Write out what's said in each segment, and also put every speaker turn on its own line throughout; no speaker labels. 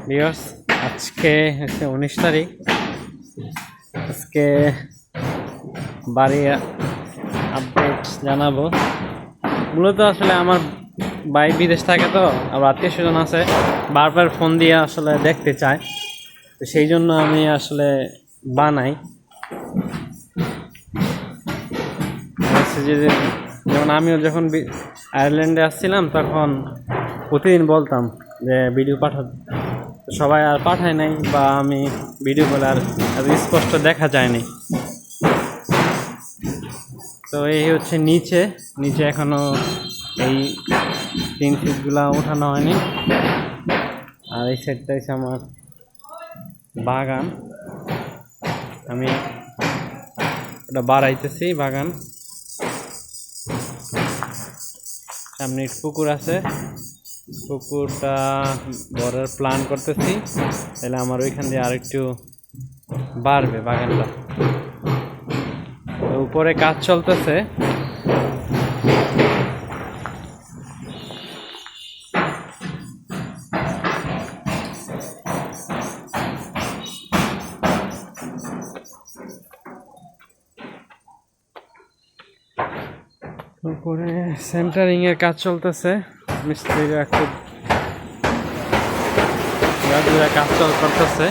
Viewers, আজকে হচ্ছে 19 তারিখ। আজকে বাড়ি আপডেট জানাবো। মূলত আসলে আমার ভাই বিদেশ থাকে, তো আবার আত্মীয় স্বজন আছে, বারবার ফোন দিয়ে আসলে দেখতে চায়, তো সেই জন্য আমি আসলে বানাই। যেমন আমিও যখন আয়ারল্যান্ডে আসছিলাম তখন প্রতিদিন বলতাম যে ভিডিও পাঠাতে, সবাই আর পাঠায় নাই, বা আমি ভিডিও কলে আর স্পষ্ট দেখা যায়নি। তো এই হচ্ছে নিচে এখনো এই 3 ফিটগুলা ওঠানো হয়নি। আর এই সাইডটা হচ্ছে আমার বাগান, আমি ওটা বাড়াইতেছি বাগান। সামনে পুকুর আছে, পুকুরটা বড়ের প্ল্যান করতেছি, তাহলে আমার ওইখান দিয়ে আরেকটু বাড়বে বাগানটা। উপরে কাজ চলতেছে। উপরে সেন্টারিং এর কাজ চলতেছে, মিস্ত্রিরা খুব কাজ করতেছে।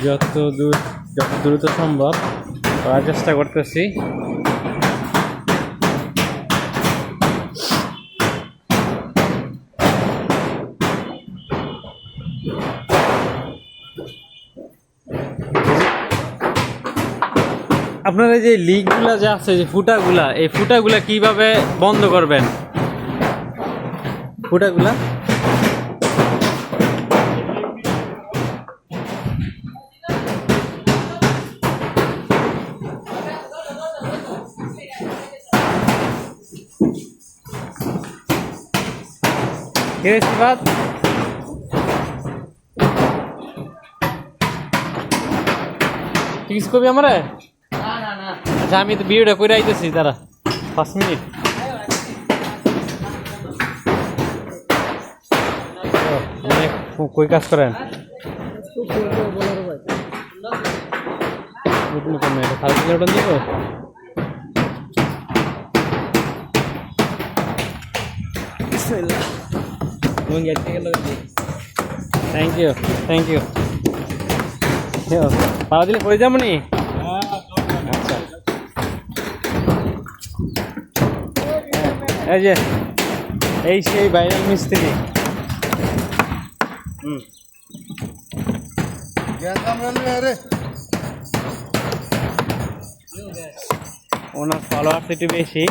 যত দ্রুত সম্ভব করার চেষ্টা করতেছি। আপনার এই যে লিকগুলা যে আছে, যে ফুটাগুলা, এই ফুটাগুলা কিভাবে বন্ধ করবেন? ফুটাগুলা বাদ কিছু কবি আমার। আচ্ছা, আমি তো ভিডিওটা করে আইতেছি, তারা 5 মিনিট। কই কাজ করেন? Thank you. পাওয়া দিলে করে যাবো নি। আচ্ছা, এই যে এই সেই ভাইরাল মিস্ত্রি। ওনার ফলোয়ার্স একটু বেশি।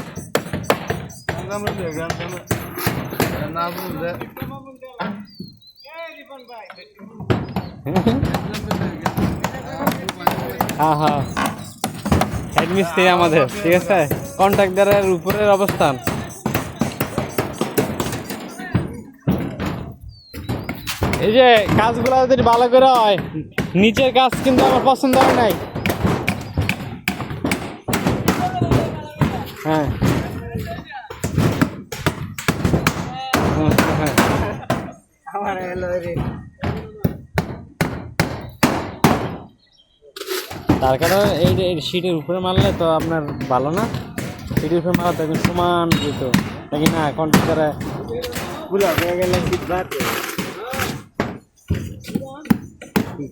হ্যাঁ হ্যাঁ, হেড মিস্ত্রি আমাদের, ঠিক আছে। কন্ট্রাক্টরের উপরের অবস্থান। এই যে কাজগুলো যদি ভালো করে হয়, নিচের কাজ কিন্তু আমার পছন্দ হয় নাই। হ্যাঁ তার কারণ এই যে সিটের উপরে মারলে তো আপনার ভালো না, সিটের উপরে মারা তো সমান দিত নাকি না। কন্ট্রাক্টরে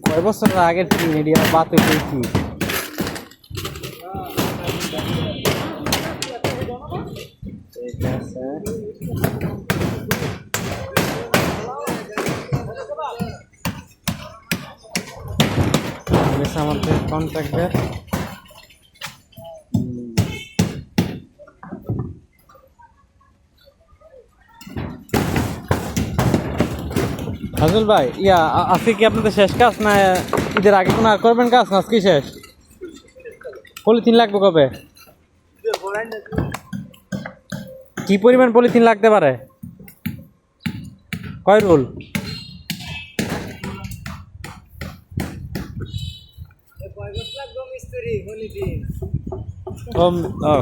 কয় বছর আগের মিডিয়া বাতে পেয়েছি। আমাদের কন্ট্রাক্টর হাজুল ভাই, আজকে কি আপনাদের শেষ কাজ, না ঈদের আগে কোনো আর করবেন কাজ? না কি শেষ? পলিথিন লাগবে কবে? কি পরিমাণ পলিথিন লাগতে পারে? কয় রোল?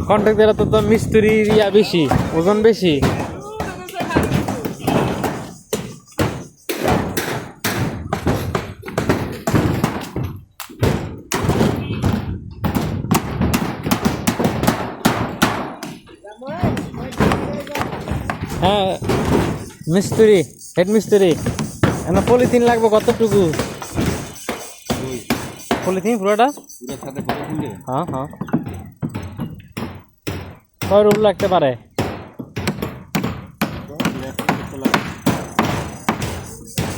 কন্ট্রাক্ট দিলে তো মিস্ত্রি ইয়া বেশি, ওজন বেশি। হ্যাঁ মিস্ত্রি, হেড মিস্ত্রি। এখন পলিথিন লাগবে কতটুকু? পলিথিন পুরোটা? হ্যাঁ হ্যাঁ। কয় রোল লাগতে পারে?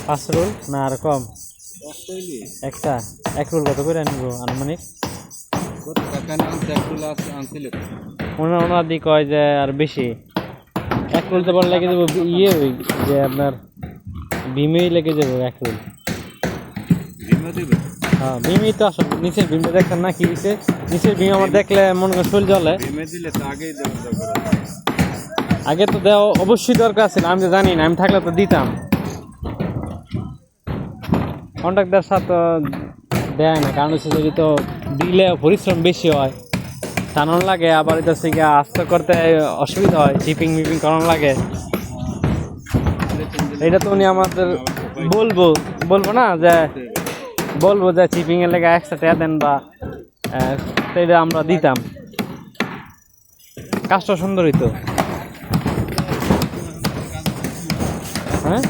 5 রোল না আর কম? একটা এক রোল কত করে আনবো আনুমানিক? ওনার দিকে কয় যে আর বেশি, এক রোল তো বড় লেগে যাবো ইয়ে ওই যে আপনার বিমেই লেগে যাবো এক রোল। হ্যাঁ বিমই তো আসলে নিচের বিমটা দেখছেন না কি দিচ্ছে? নিচের বিম আমার দেখলে মনে করে শরীর জ্বলে। আগে তো দেওয়া অবশ্যই দরকার আছে, আমি তো জানি না, আমি থাকলে তো দিতাম। কন্ট্রাক্টর সাথে দেয় না, কারণ হচ্ছে যদি তো দিলে পরিশ্রম বেশি হয়, টানানো লাগে, আবার এটা থেকে আস্তে করতে অসুবিধা হয়, চিপিং মিপিং করানো লাগে। এটা তো উনি আমাদের বলবো না যে বলবো যে চিপিং এর লেগে একসাথে দেন বা সেটা আমরা দিতাম, কাজটা সুন্দর হইতো। হ্যাঁ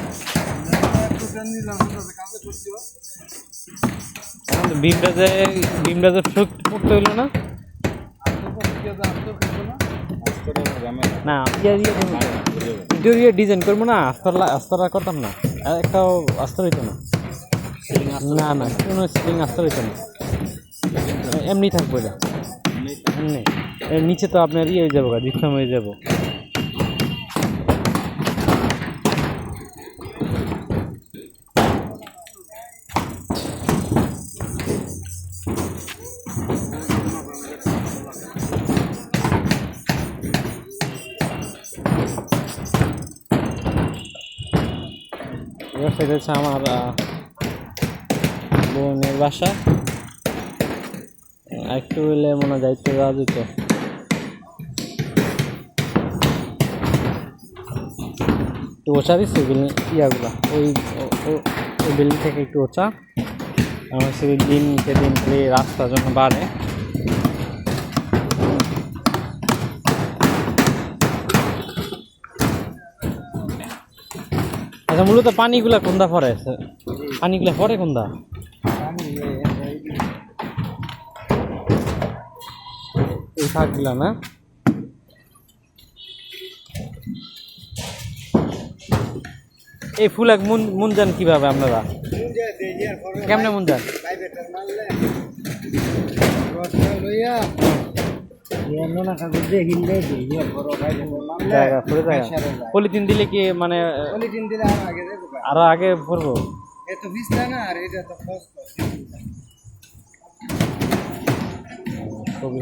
বিমটা যে ফুটতে হইলো না, না ইন্টেরিয়র ডিজাইন করবো না, আস্তরা করতাম না, একটাও আস্তর হইতো না। না না কোনো স্প্রিং আস্তর হইতো না, এমনি থাকবো এটা এমনি। এর নিচে তো আপনার ইয়ে হয়ে যাবো, জিপসাম হয়ে যাবো। সেটা হচ্ছে আমার বোনের বাসা, একটু হইলে মনে হয় দায়িত্ব দেওয়া যেত। একটু ওচা দিচ্ছে ইয়াগুলা, ওই বিল্ডিং থেকে একটু ওচা। আমার হচ্ছে দিনকে দিন রাস্তার জন্য বাড়ে। আচ্ছা মূলত পানিগুলা কোনটা পরে? পানিগুলা পরে কোনটা? এই শাকগুলা না? এই ফুল এক মুনজান কিভাবে আপনারা? কেমনে মুনজান? পলিথিন দিলে কি মানে আরো আগে পড়বো? খুবই